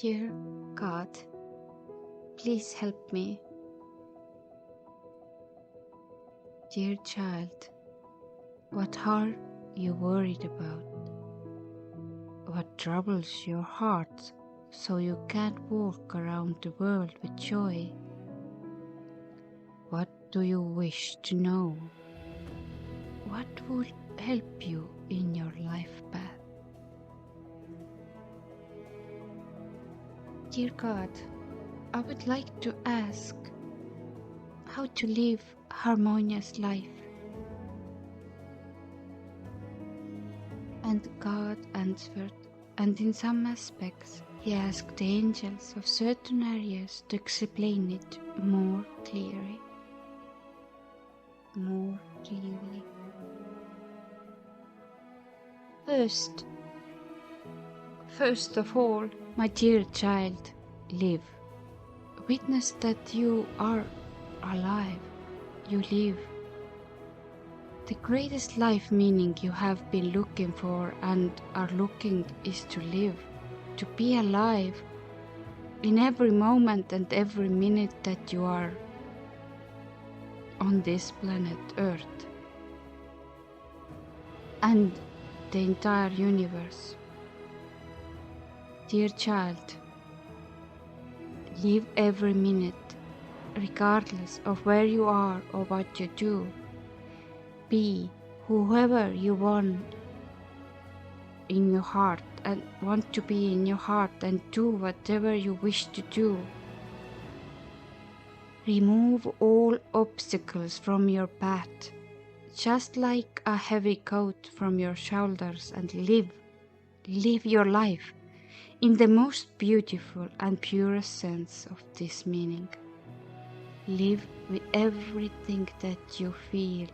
Dear God, please help me. Dear child, what are you worried about? What troubles your heart so you can't walk around the world with joy? What do you wish to know? What will help you in your life path? Dear God, I would like to ask how to live a harmonious life. And God answered, and in some aspects he asked the angels of certain areas to explain it more clearly. First of all, my dear child, live. Witness that you are alive, you live. The greatest life meaning you have been looking for and are looking is to live, to be alive in every moment and every minute that you are on this planet Earth and the entire universe. Dear child, live every minute, regardless of where you are or what you do. Be whoever you want in your heart and want to be in your heart, and do whatever you wish to do. Remove all obstacles from your path, just like a heavy coat from your shoulders, and live your life in the most beautiful and purest sense of this meaning. Live with everything that you feel,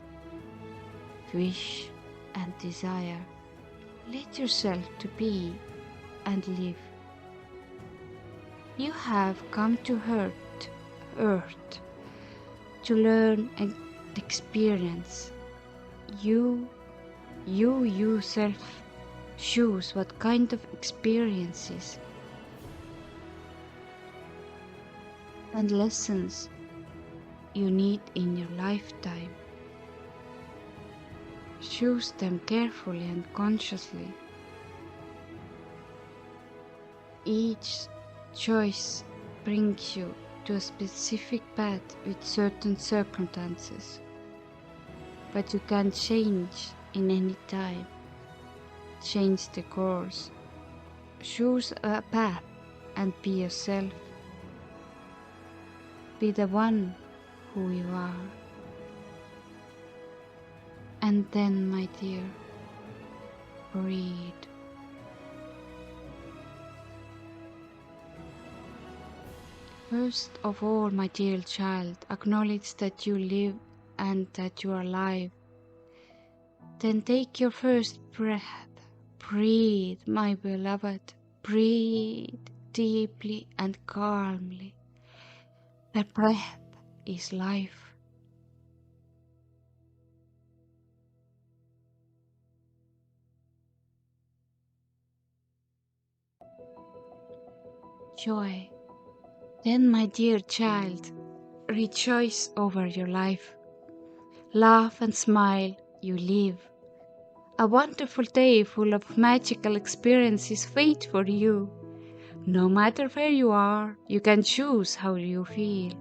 wish and desire. Let yourself to be and live. You have come to Earth to learn and experience. You yourself choose what kind of experiences and lessons you need in your lifetime. Choose them carefully and consciously. Each choice brings you to a specific path with certain circumstances, but you can change in any time. Change the course. Choose a path and be yourself. Be the one who you are. And then, my dear, breathe. First of all, my dear child, acknowledge that you live and that you are alive. Then take your first breath. Breathe, my beloved. Breathe deeply and calmly. The breath is life. Joy. Then, my dear child, rejoice over your life. Laugh and smile, you live. A wonderful day full of magical experiences wait for you. No matter where you are, you can choose how you feel.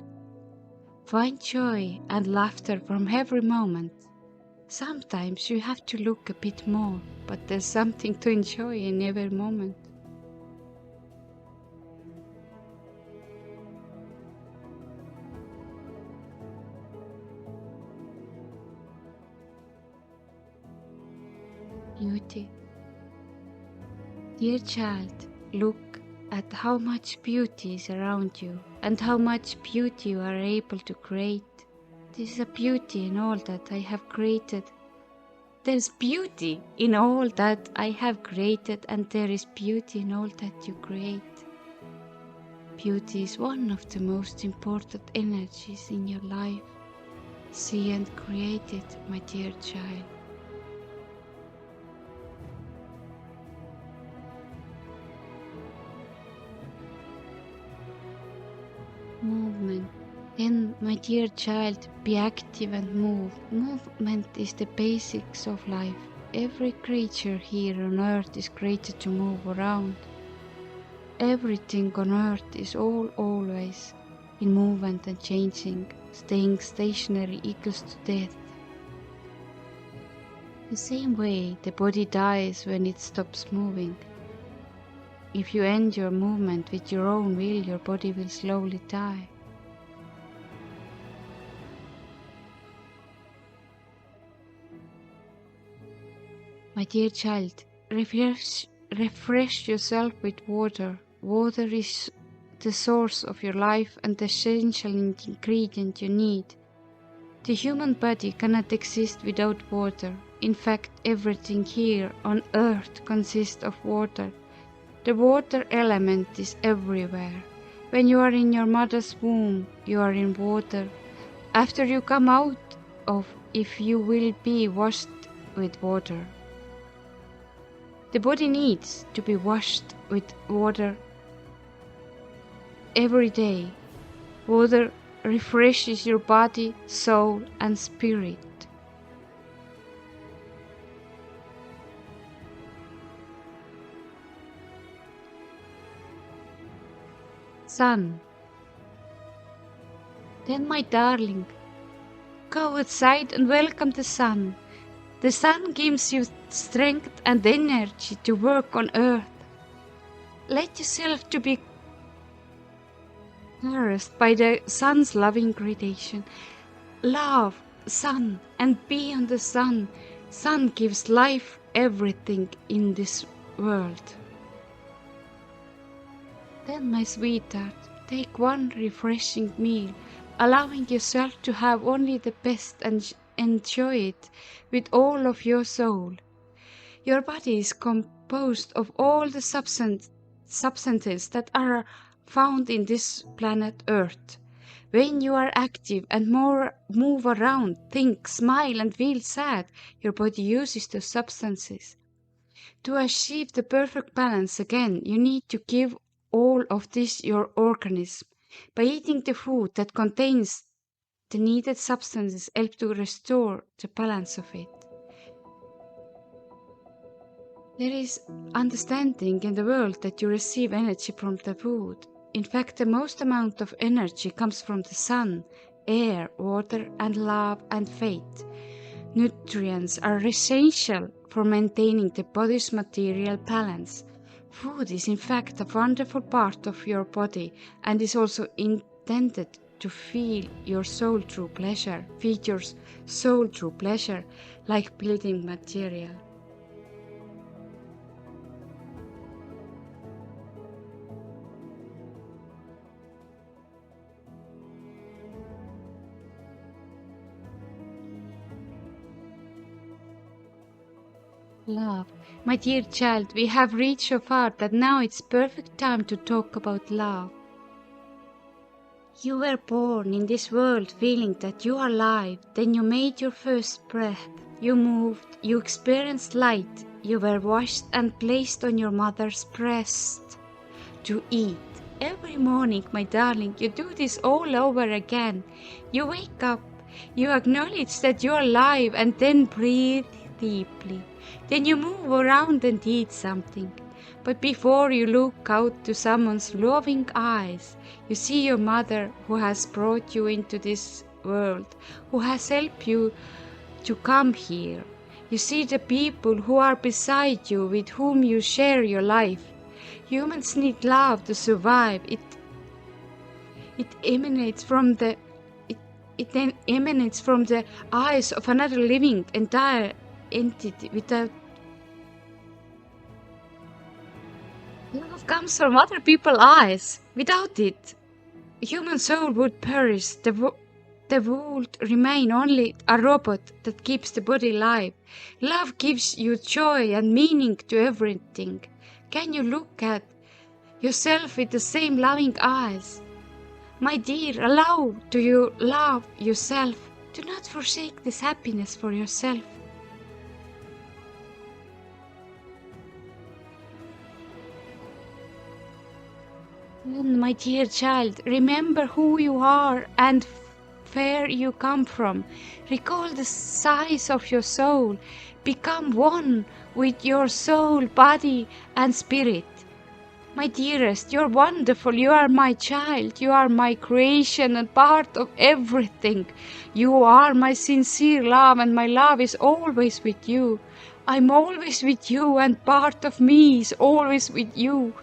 Find joy and laughter from every moment. Sometimes you have to look a bit more, but there's something to enjoy in every moment. Beauty. Dear child, look at how much beauty is around you and how much beauty you are able to create. There is a beauty in all that I have created. There's beauty in all that I have created, and there is beauty in all that you create. Beauty is one of the most important energies in your life. See and create it, my dear child. Then, my dear child, be active and move. Movement is the basics of life. Every creature here on earth is created to move around. Everything on earth is always in movement and changing. Staying stationary equals to death. The same way the body dies when it stops moving. If you end your movement with your own will, your body will slowly die. My dear child, refresh yourself with water. Water is the source of your life and the essential ingredient you need. The human body cannot exist without water. In fact, everything here on earth consists of water. The water element is everywhere. When you are in your mother's womb, you are in water. After you come out of, if you will be washed with water. The body needs to be washed with water every day. Water refreshes your body, soul, and spirit. Sun. Then, my darling, go outside and welcome the sun. The sun gives you strength and energy to work on earth. Let yourself to be nourished by the sun's loving gradation. Love sun and be on the sun. Sun gives life everything in this world. Then, my sweetheart, take one refreshing meal, allowing yourself to have only the best and enjoy it with all of your soul. Your body is composed of all the substances that are found in this planet Earth. When you are active and move around, think, smile and feel sad, your body uses those substances. To achieve the perfect balance again, you need to give all of this your organism. By eating the food that contains the needed substances, help to restore the balance of it. There is understanding in the world that you receive energy from the food. In fact, the most amount of energy comes from the sun, air, water, and love and faith. Nutrients are essential for maintaining the body's material balance. Food is in fact a wonderful part of your body and is also intended to feed your soul through pleasure, like building material. Love. My dear child, we have reached so far that now it's perfect time to talk about love. You were born in this world feeling that you are alive, then you made your first breath. You moved, you experienced light, you were washed and placed on your mother's breast to eat. Every morning, my darling, you do this all over again. You wake up, you acknowledge that you are alive and then breathe deeply. Then you move around and eat something. But before you look out to someone's loving eyes, you see your mother who has brought you into this world, who has helped you to come here. You see the people who are beside you, with whom you share your life. Humans need love to survive. It emanates from the eyes of another living entire entity. Without love comes from other people's eyes. Without it, human soul would perish. The would remain only a robot that keeps the body alive. Love gives you joy and meaning to everything. Can you look at yourself with the same loving eyes? My dear, allow to you love yourself. Do not forsake this happiness for yourself. And my dear child, remember who you are and where you come from. Recall the size of your soul. Become one with your soul, body, and spirit. My dearest, you're wonderful. You are my child. You are my creation and part of everything. You are my sincere love, and my love is always with you. I'm always with you, and part of me is always with you.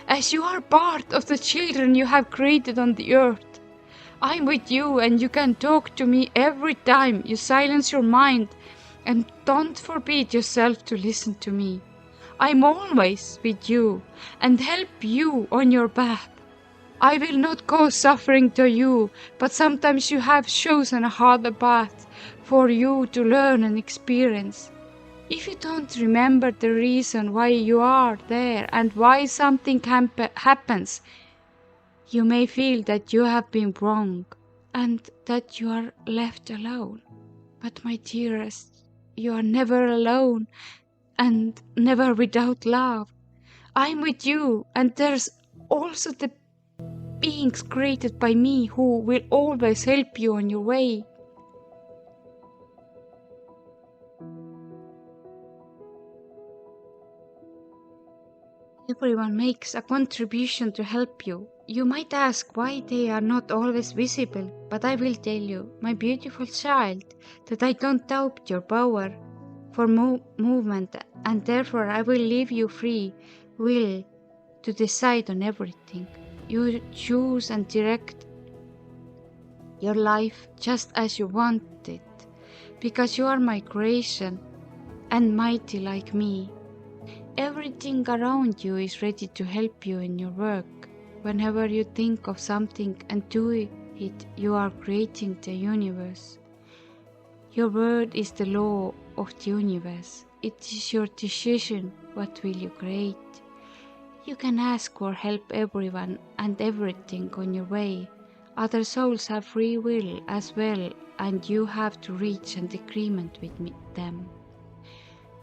As you are part of the children you have created on the earth. I'm with you, and you can talk to me every time you silence your mind, and don't forbid yourself to listen to me. I'm always with you and help you on your path. I will not cause suffering to you, but sometimes you have chosen a harder path for you to learn and experience. If you don't remember the reason why you are there and why something happens, you may feel that you have been wrong and that you are left alone. But my dearest, you are never alone and never without love. I'm with you, and there's also the beings created by me who will always help you on your way. Everyone makes a contribution to help you. You might ask why they are not always visible, but I will tell you, my beautiful child, that I don't doubt your power for movement, and therefore I will leave you free will to decide on everything. You choose and direct your life just as you want it, because you are my creation and mighty like me. Everything around you is ready to help you in your work. Whenever you think of something and do it, you are creating the universe. Your word is the law of the universe. It is your decision what will you create. You can ask for help everyone and everything on your way. Other souls have free will as well, and you have to reach an agreement with them.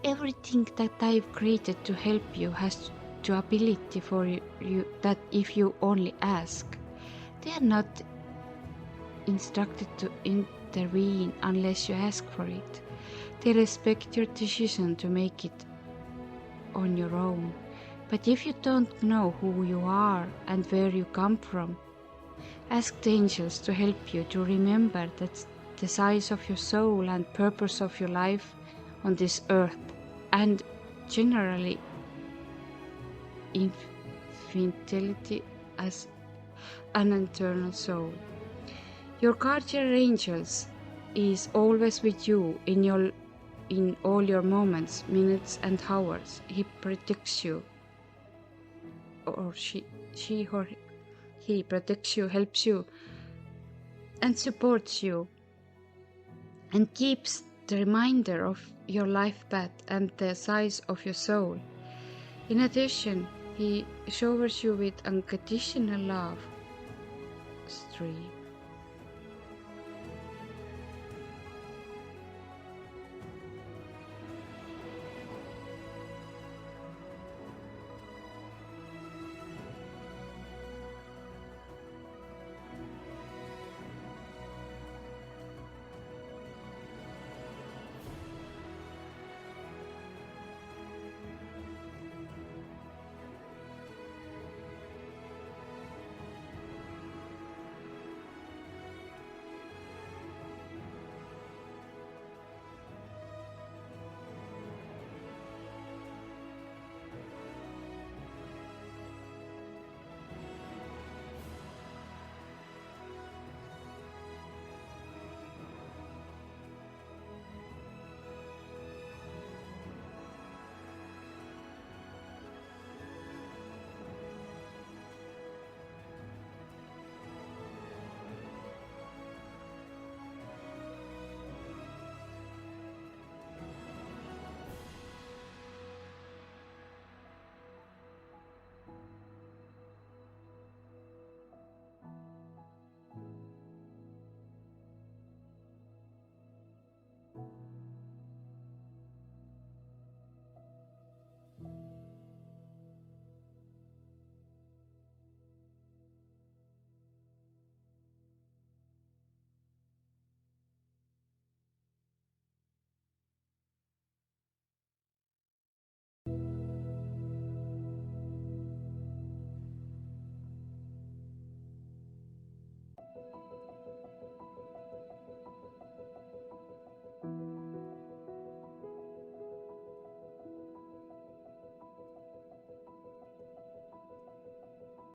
Everything that I've created to help you has the ability for you that if you only ask. They are not instructed to intervene unless you ask for it. They respect your decision to make it on your own. But if you don't know who you are and where you come from, ask the angels to help you to remember that the size of your soul and purpose of your life on this earth, and generally infinity as an eternal soul. Your guardian angels is always with you in all your moments, minutes and hours. He protects you, or she or he protects you, helps you, and supports you, and keeps the reminder of your life path and the size of your soul. In addition, he showers you with unconditional love. 3.